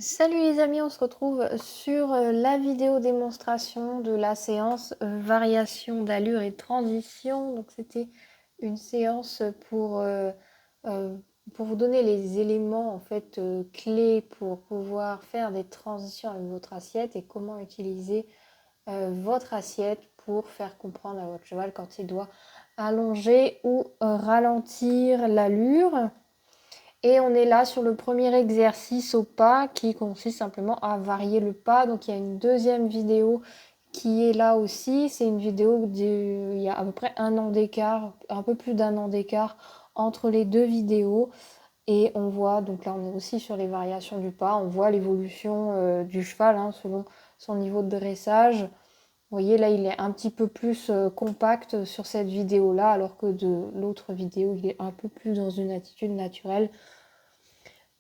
Salut les amis, on se retrouve sur la vidéo démonstration de la séance variation d'allure et transition. Donc c'était une séance pour vous donner les éléments en fait clés pour pouvoir faire des transitions avec votre assiette et comment utiliser votre assiette pour faire comprendre à votre cheval quand il doit allonger ou ralentir l'allure. Et on est là sur le premier exercice au pas qui consiste simplement à varier le pas. Donc il y a une deuxième vidéo qui est là aussi. C'est une vidéo il y a à peu près un an d'écart, un peu plus d'un an d'écart entre les deux vidéos. Et on voit, donc là on est aussi sur les variations du pas, on voit l'évolution du cheval selon son niveau de dressage. Vous voyez là il est un petit peu plus compact sur cette vidéo là alors que de l'autre vidéo il est un peu plus dans une attitude naturelle.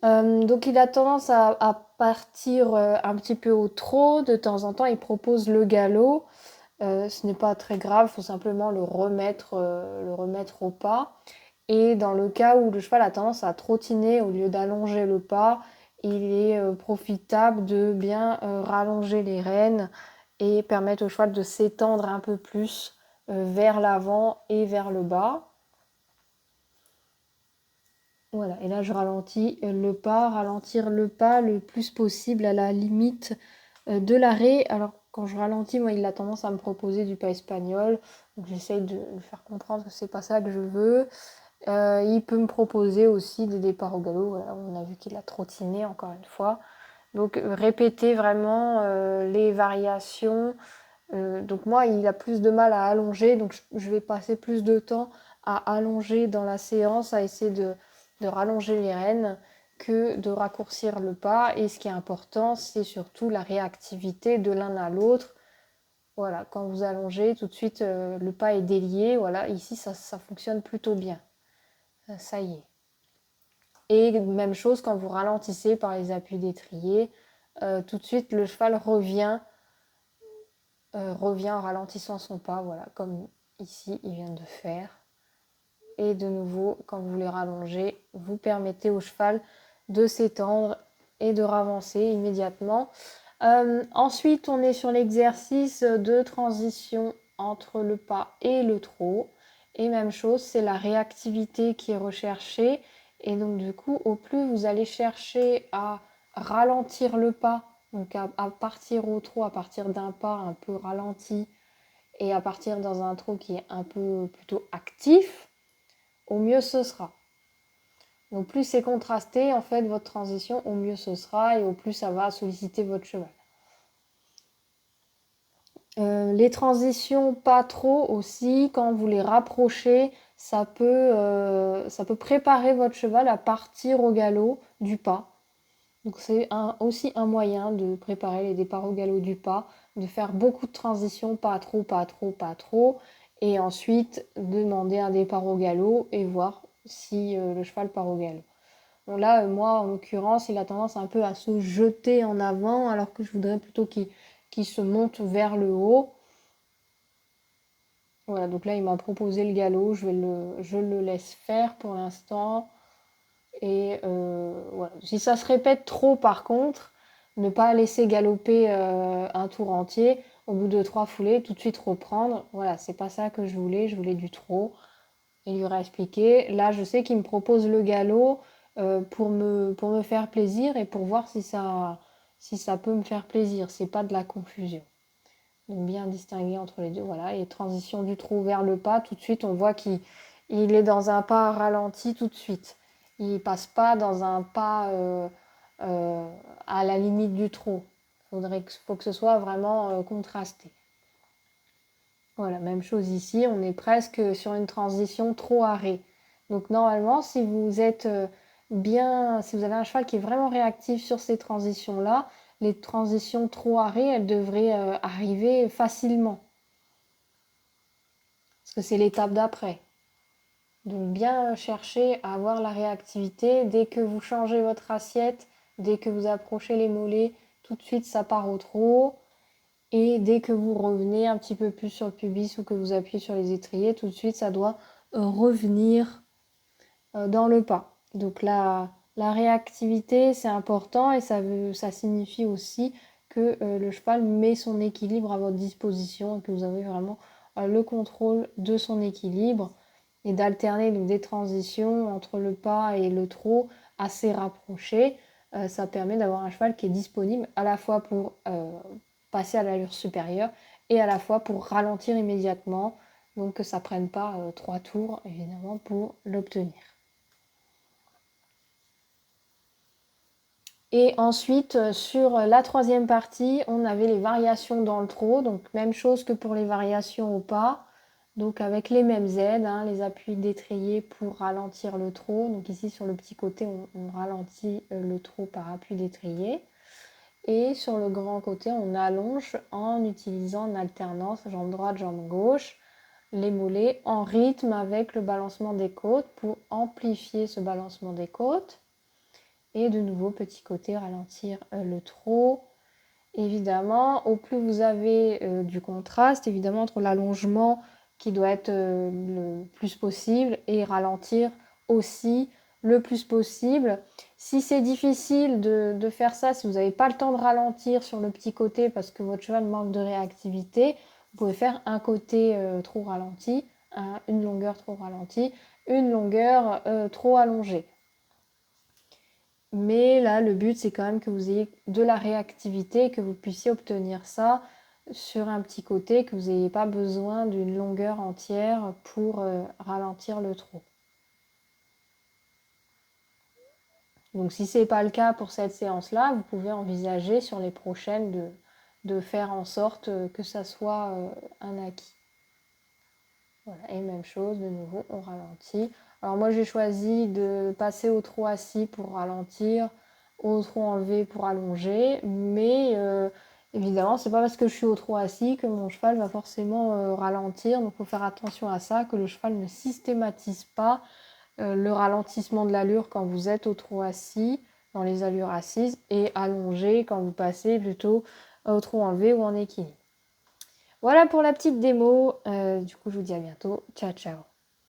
Donc il a tendance à partir un petit peu au trot. De temps en temps, il propose le galop. Ce n'est pas très grave, il faut simplement le remettre au pas. Et dans le cas où le cheval a tendance à trottiner au lieu d'allonger le pas, il est profitable de bien rallonger les rênes et permettre au cheval de s'étendre un peu plus vers l'avant et vers le bas. Voilà, et là je ralentis le pas, ralentir le pas le plus possible à la limite de l'arrêt. Alors quand je ralentis, moi il a tendance à me proposer du pas espagnol, donc j'essaye de lui faire comprendre que c'est pas ça que je veux. Il peut me proposer aussi des départs au galop, voilà, on a vu qu'il a trottiné encore une fois. Donc répéter vraiment les variations. Donc moi il a plus de mal à allonger, donc je vais passer plus de temps à allonger dans la séance, à essayer de rallonger les rênes que de raccourcir le pas. Et ce qui est important, c'est surtout la réactivité de l'un à l'autre. Voilà, quand vous allongez, tout de suite, le pas est délié. Voilà, ici, ça fonctionne plutôt bien. Ça y est. Et même chose quand vous ralentissez par les appuis d'étrier. Tout de suite, le cheval revient en ralentissant son pas. Voilà, comme ici, il vient de faire. Et de nouveau, quand vous les rallongez, vous permettez au cheval de s'étendre et de ravancer immédiatement. Ensuite, on est sur l'exercice de transition entre le pas et le trot. Et même chose, c'est la réactivité qui est recherchée. Et donc du coup, au plus vous allez chercher à ralentir le pas, donc à partir au trot, à partir d'un pas un peu ralenti, et à partir dans un trot qui est un peu plutôt actif, au mieux ce sera. Donc plus c'est contrasté, en fait, votre transition, au mieux ce sera et au plus ça va solliciter votre cheval. Les transitions pas trop aussi, quand vous les rapprochez, ça peut préparer votre cheval à partir au galop du pas. Donc c'est aussi un moyen de préparer les départs au galop du pas, de faire beaucoup de transitions, pas trop, pas trop, pas trop, et ensuite demander un départ au galop et voir si le cheval part au galop. Bon là, moi en l'occurrence, il a tendance un peu à se jeter en avant, alors que je voudrais plutôt qu'il se monte vers le haut. Voilà, donc là il m'a proposé le galop, je le laisse faire pour l'instant. Et voilà. Si ça se répète trop par contre, ne pas laisser galoper un tour entier, au bout de 3 foulées, tout de suite reprendre. Voilà, c'est pas ça que je voulais du trot. Il lui aura expliqué. Là, je sais qu'il me propose le galop pour me faire plaisir et pour voir si ça peut me faire plaisir. C'est pas de la confusion. Donc bien distinguer entre les deux. Voilà, et transition du trot vers le pas, tout de suite on voit qu'il est dans un pas ralenti tout de suite. Il passe pas dans un pas à la limite du trot. Faut que ce soit vraiment contrasté. Voilà, même chose ici, on est presque sur une transition trop-arrêt. Donc normalement, si vous êtes si vous avez un cheval qui est vraiment réactif sur ces transitions-là, les transitions trop-arrêt, elles devraient arriver facilement. Parce que c'est l'étape d'après. Donc bien chercher à avoir la réactivité. Dès que vous changez votre assiette, dès que vous approchez les mollets, tout de suite ça part au trot. Et dès que vous revenez un petit peu plus sur le pubis ou que vous appuyez sur les étriers, tout de suite ça doit revenir dans le pas. Donc là, La réactivité, c'est important et ça signifie aussi que le cheval met son équilibre à votre disposition et que vous avez vraiment le contrôle de son équilibre et d'alterner donc des transitions entre le pas et le trot assez rapprochés. Ça permet d'avoir un cheval qui est disponible à la fois pour passer à l'allure supérieure et à la fois pour ralentir immédiatement, donc que ça ne prenne pas 3 tours évidemment pour l'obtenir. Et ensuite, sur la troisième partie, on avait les variations dans le trot, donc même chose que pour les variations au pas, donc avec les mêmes aides, hein, les appuis d'étrier pour ralentir le trot. Donc ici sur le petit côté, on ralentit le trot par appui d'étrier. Et sur le grand côté, on allonge en utilisant en alternance jambe droite, jambe gauche, les mollets en rythme avec le balancement des côtes pour amplifier ce balancement des côtes. Et de nouveau, petit côté, ralentir le trot. Évidemment, au plus vous avez du contraste, évidemment, entre l'allongement qui doit être le plus possible et ralentir aussi le plus possible. Si c'est difficile de faire ça, si vous n'avez pas le temps de ralentir sur le petit côté parce que votre cheval manque de réactivité, vous pouvez faire un côté trop ralenti, une longueur trop ralentie, une longueur trop allongée. Mais là, le but, c'est quand même que vous ayez de la réactivité, que vous puissiez obtenir ça sur un petit côté, que vous n'ayez pas besoin d'une longueur entière pour ralentir le trot. Donc si ce n'est pas le cas pour cette séance-là, vous pouvez envisager sur les prochaines de faire en sorte que ça soit un acquis. Voilà, et même chose, de nouveau, on ralentit. Alors moi, j'ai choisi de passer au trot assis pour ralentir, au trot enlevé pour allonger, mais évidemment, c'est pas parce que je suis au trot assis que mon cheval va forcément ralentir. Donc, il faut faire attention à ça, que le cheval ne systématise pas le ralentissement de l'allure quand vous êtes au trot assis, dans les allures assises, et allongé quand vous passez plutôt au trot enlevé ou en équilibre. Voilà pour la petite démo. Du coup, je vous dis à bientôt. Ciao, ciao.